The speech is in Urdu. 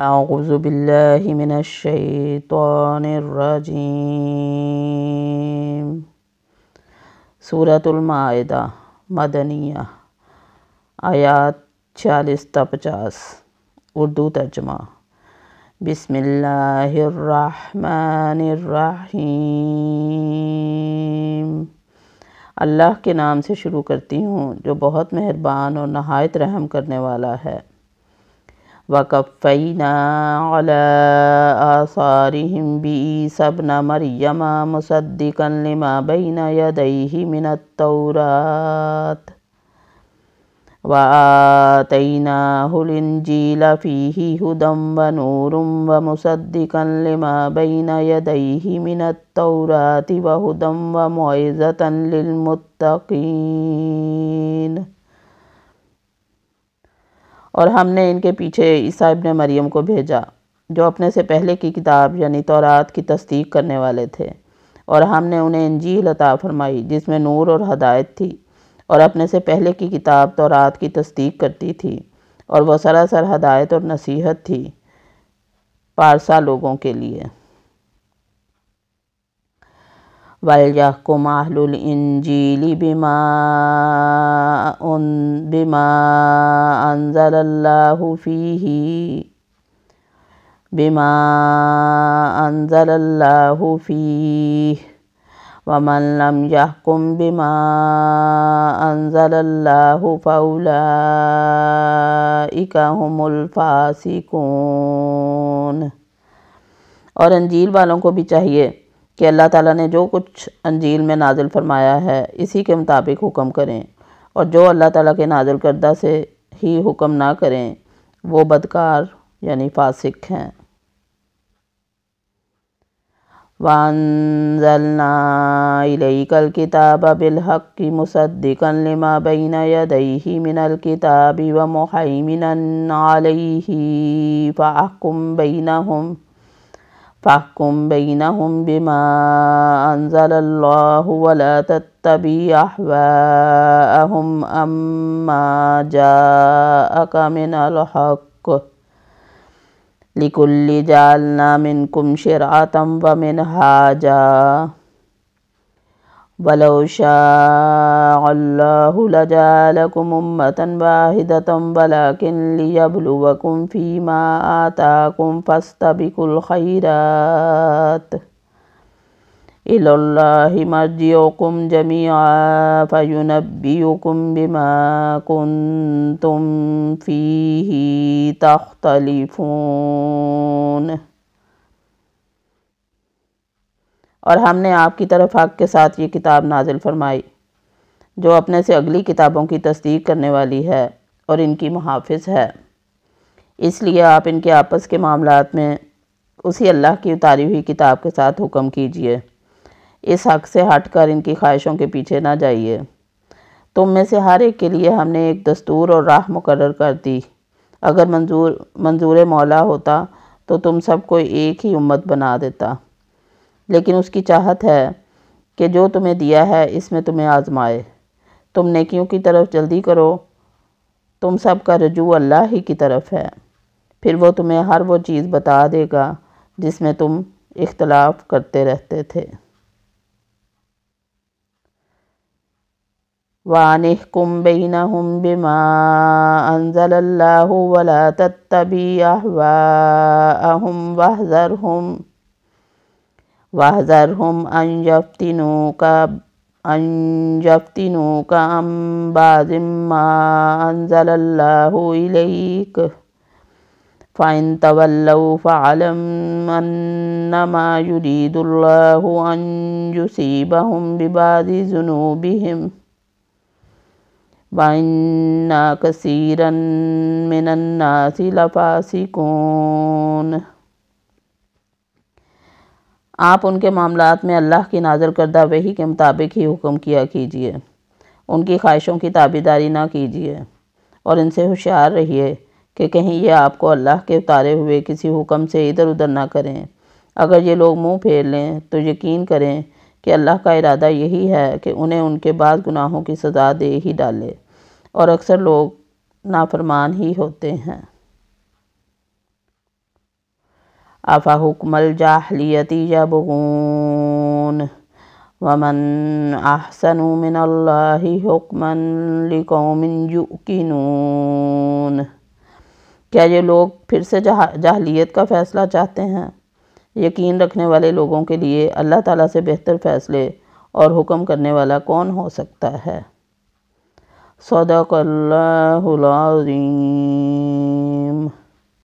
اعوذ باللہ من الشیطان الرجیم۔ سورۃ المائدہ مدنیہ، آیات 46 تا 50۔ اردو ترجمہ۔ بسم اللہ الرحمن الرحیم۔ اللہ کے نام سے شروع کرتی ہوں جو بہت مہربان اور نہایت رحم کرنے والا ہے۔ وَقَفَّيْنَا عَلَىٰ آثَارِهِمْ بِعِیسَىٰ ابْنَ مَرْیَمَ مُصَدِّقًا لِمَا بَیْنَ یَدَیْہِ مِنَ التَّوْرَاةِ وَآتَیْنَاهُ الْإِنْجِیلَ فِیہِ هُدًى وَنُورٌ وَمُصَدِّقًا لِمَا بَیْنَ یَدَیْہِ مِنَ التَّوْرَاةِ وَهُدًى وَمَوْعِظَةً لِلْمُتَّقِینَ۔ اور ہم نے ان کے پیچھے عیسیٰ ابن مریم کو بھیجا جو اپنے سے پہلے کی کتاب یعنی تورات کی تصدیق کرنے والے تھے، اور ہم نے انہیں انجیل عطا فرمائی جس میں نور اور ہدایت تھی، اور اپنے سے پہلے کی کتاب تورات کی تصدیق کرتی تھی، اور وہ سراسر ہدایت اور نصیحت تھی پارسا لوگوں کے لیے۔ وَلْيَحْكُمْ أَهْلُ الْإِنْجِيلِ بِمَا أَنزَلَ اللَّهُ فِيهِ وَمَنْ لَمْ يَحْكُمْ بِمَا أَنزَلَ اللَّهُ فَأُولَئِكَ هُمُ الْفَاسِقُونَ۔ اور انجیل والوں کو بھی چاہیے کہ اللہ تعالیٰ نے جو کچھ انجیل میں نازل فرمایا ہے اسی کے مطابق حکم کریں، اور جو اللہ تعالیٰ کے نازل کردہ سے ہی حکم نہ کریں وہ بدکار یعنی فاسق ہیں۔ وَأَنزَلْنَا إِلَيْكَ الْكِتَابَ بِالْحَقِّ مُصَدِّقًا لِمَا بَيْنَ يَدَيْهِ مِنَ الْكِتَابِ وَمُهَيْمِنًا عَلَيْهِ فَاحْكُم بَيْنَهُم بِمَا أَنزَلَ اللَّهُ وَلَا تَتَّبِعْ أَهْوَاءَهُمْ عَمَّا جَاءَكَ مِنَ الْحَقِّ لِكُلٍّ جَعَلْنَا مِنكُمْ شِرْعَةً وَمِنْهَاجًا وَلَوْ شَاءَ اللَّهُ لَجَعَلَكُمْ أُمَّةً وَاحِدَةً وَلَكِنْ لِيَبْلُوَكُمْ فِيمَا آتَاكُمْ فَاسْتَبِقُوا الْخَيْرَاتِ إِلَى اللَّهِ مَرْجِعُكُمْ جَمِيعًا فَيُنَبِّئُكُم بِمَا كُنتُمْ فِيهِ تَخْتَلِفُونَ۔ اور ہم نے آپ کی طرف حق کے ساتھ یہ کتاب نازل فرمائی جو اپنے سے اگلی کتابوں کی تصدیق کرنے والی ہے اور ان کی محافظ ہے، اس لیے آپ ان کے آپس کے معاملات میں اسی اللہ کی اتاری ہوئی کتاب کے ساتھ حکم کیجیے، اس حق سے ہٹ کر ان کی خواہشوں کے پیچھے نہ جائیے۔ تم میں سے ہر ایک کے لیے ہم نے ایک دستور اور راہ مقرر کر دی، اگر منظور مولا ہوتا تو تم سب کو ایک ہی امت بنا دیتا، لیکن اس کی چاہت ہے کہ جو تمہیں دیا ہے اس میں تمہیں آزمائے۔ تم نیکیوں کی طرف جلدی کرو، تم سب کا رجوع اللہ ہی کی طرف ہے، پھر وہ تمہیں ہر وہ چیز بتا دے گا جس میں تم اختلاف کرتے رہتے تھے۔ وَأَنِحْكُم بَيْنَهُم بِمَا أَنزَلَ اللَّهُ وَلَا تَتَّبِعْ أَهْوَاءَهُمْ وَاحْذَرْهُمْ أَن يَفْتِنُوكَ عَن بَعْضِ مَا أَنزَلَ اللَّهُ إِلَيْكَ فَإِن تَوَلَّوْا فَاعْلَمْ أَنَّمَا يُرِيدُ اللَّهُ أَن يُصِيبَهُم بِبَعْضِ ذُنُوبِهِمْ وَإِنَّ كَثِيرًا مِّنَ النَّاسِ لَفَاسِقُونَ۔ آپ ان کے معاملات میں اللہ کی نازل کردہ وحی کے مطابق ہی حکم کیا کیجیے، ان کی خواہشوں کی تابعداری نہ کیجیے، اور ان سے ہوشیار رہیے کہ کہیں یہ آپ کو اللہ کے اتارے ہوئے کسی حکم سے ادھر ادھر نہ کریں۔ اگر یہ لوگ منہ پھیر لیں تو یقین کریں کہ اللہ کا ارادہ یہی ہے کہ انہیں ان کے بعض گناہوں کی سزا دے ہی ڈالے، اور اکثر لوگ نافرمان ہی ہوتے ہیں۔ آفا حکم الجاہلیتی یبغون ومن احسن من اللہ حکما لقوم یوقنون۔ کیا یہ لوگ پھر سے جاہلیت کا فیصلہ چاہتے ہیں؟ یقین رکھنے والے لوگوں کے لیے اللہ تعالیٰ سے بہتر فیصلے اور حکم کرنے والا کون ہو سکتا ہے؟ صدق اللہ العظیم۔